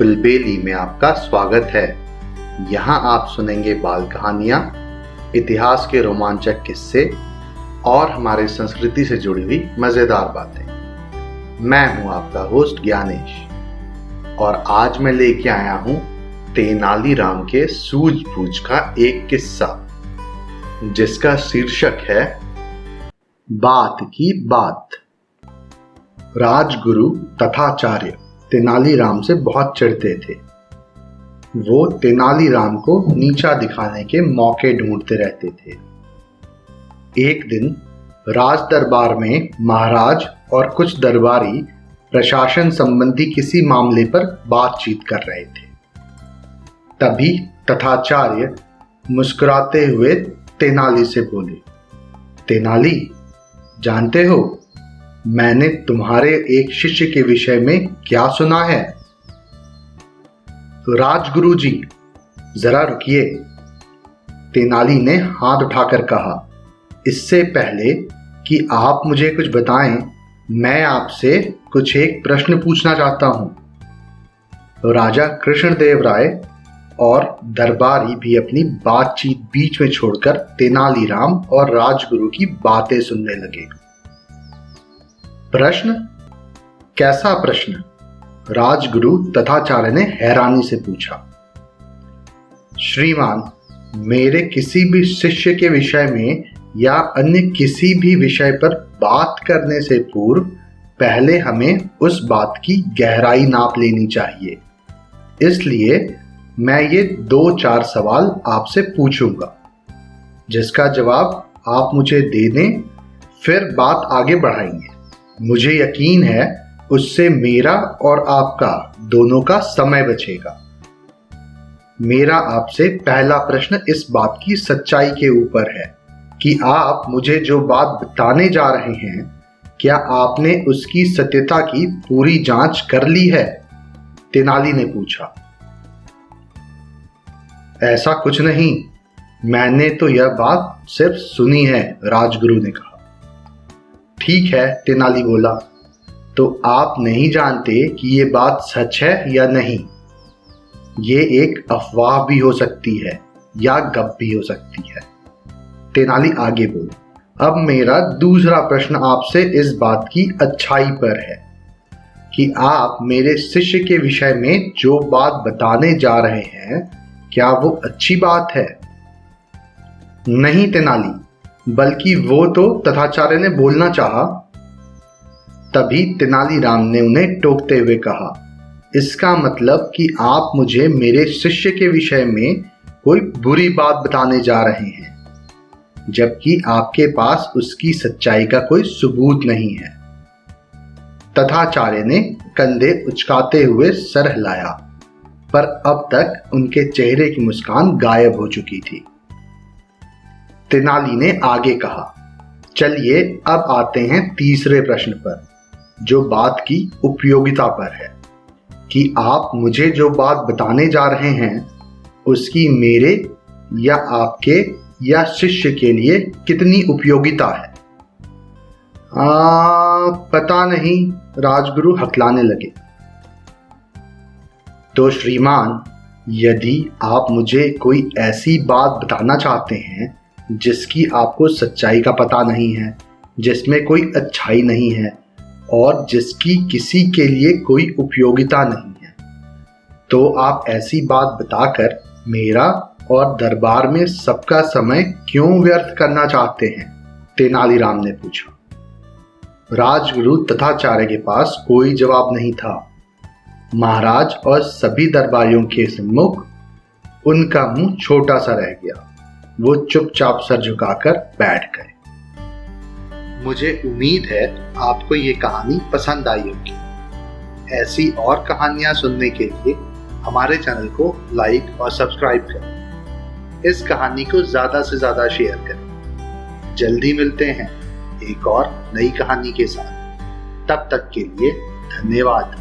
कुलबेली में आपका स्वागत है। यहाँ आप सुनेंगे बाल कहानियाँ, इतिहास के रोमांचक किस्से और हमारे संस्कृति से जुड़ी हुई मज़ेदार बातें। मैं हूँ आपका होस्ट ज्ञानेश और आज मैं लेके आया हूँ तेनालीराम के सूझबूझ का एक किस्सा जिसका शीर्षक है बात की बात। राजगुरु तथाचार्य तेनालीराम से बहुत चिढ़ते थे। वो तेनालीराम को नीचा दिखाने के मौके ढूंढते रहते थे। एक दिन राज दरबार में महाराज और कुछ दरबारी प्रशासन संबंधी किसी मामले पर बातचीत कर रहे थे। तभी तथाचार्य मुस्कुराते हुए तेनाली से बोले, तेनाली, जानते हो मैंने तुम्हारे एक शिष्य के विषय में क्या सुना है? तो राजगुरु जी, जरा रुकिए, तेनाली ने हाथ उठाकर कहा। इससे पहले कि आप मुझे कुछ बताएं, मैं आपसे कुछ एक प्रश्न पूछना चाहता हूं। तो राजा कृष्णदेव राय और दरबारी भी अपनी बातचीत बीच में छोड़कर तेनालीराम और राजगुरु की बातें सुनने लगे। प्रश्न? कैसा प्रश्न? राजगुरु तथाचार्य ने हैरानी से पूछा। श्रीमान, मेरे किसी भी शिष्य के विषय में या अन्य किसी भी विषय पर बात करने से पूर्व पहले हमें उस बात की गहराई नाप लेनी चाहिए। इसलिए मैं ये 2-4 सवाल आपसे पूछूंगा, जिसका जवाब आप मुझे दे दें, फिर बात आगे बढ़ाएंगे। मुझे यकीन है उससे मेरा और आपका दोनों का समय बचेगा। मेरा आपसे पहला प्रश्न इस बात की सच्चाई के ऊपर है कि आप मुझे जो बात बताने जा रहे हैं, क्या आपने उसकी सत्यता की पूरी जांच कर ली है? तेनाली ने पूछा। ऐसा कुछ नहीं, मैंने तो यह बात सिर्फ सुनी है, राजगुरु ने कहा। ठीक है, तेनाली बोला, तो आप नहीं जानते कि ये बात सच है या नहीं। ये एक अफवाह भी हो सकती है या गप भी हो सकती है। तेनाली आगे बोला। अब मेरा दूसरा प्रश्न आपसे इस बात की अच्छाई पर है कि आप मेरे शिष्य के विषय में जो बात बताने जा रहे हैं, क्या वो अच्छी बात है? नहीं तेनाली, बल्कि वो तो तथाचार्य ने बोलना चाहा। तभी तेनालीराम ने उन्हें टोकते हुए कहा, इसका मतलब कि आप मुझे मेरे शिष्य के विषय में कोई बुरी बात बताने जा रहे हैं, जबकि आपके पास उसकी सच्चाई का कोई सबूत नहीं है। तथाचार्य ने कंधे उचकाते हुए सर हिलाया, पर अब तक उनके चेहरे की मुस्कान गायब हो चुकी थी। तेनाली ने आगे कहा, चलिए अब आते हैं तीसरे प्रश्न पर, जो बात की उपयोगिता पर है कि आप मुझे जो बात बताने जा रहे हैं उसकी मेरे या आपके या शिष्य के लिए कितनी उपयोगिता है। पता नहीं, राजगुरु हकलाने लगे। तो श्रीमान, यदि आप मुझे कोई ऐसी बात बताना चाहते हैं जिसकी आपको सच्चाई का पता नहीं है, जिसमें कोई अच्छाई नहीं है और जिसकी किसी के लिए कोई उपयोगिता नहीं है, तो आप ऐसी बात बताकर मेरा और दरबार में सबका समय क्यों व्यर्थ करना चाहते हैं? तेनालीराम ने पूछा। राजगुरु तथाचार्य के पास कोई जवाब नहीं था। महाराज और सभी दरबारियों के सम्मुख उनका मुंह छोटा सा रह गया। वो चुपचाप सर झुकाकर बैठ गए। मुझे उम्मीद है आपको ये कहानी पसंद आई होगी। ऐसी और कहानियां सुनने के लिए हमारे चैनल को लाइक और सब्सक्राइब करें। इस कहानी को ज़्यादा से ज़्यादा शेयर करें। जल्दी मिलते हैं एक और नई कहानी के साथ। तब तक के लिए धन्यवाद।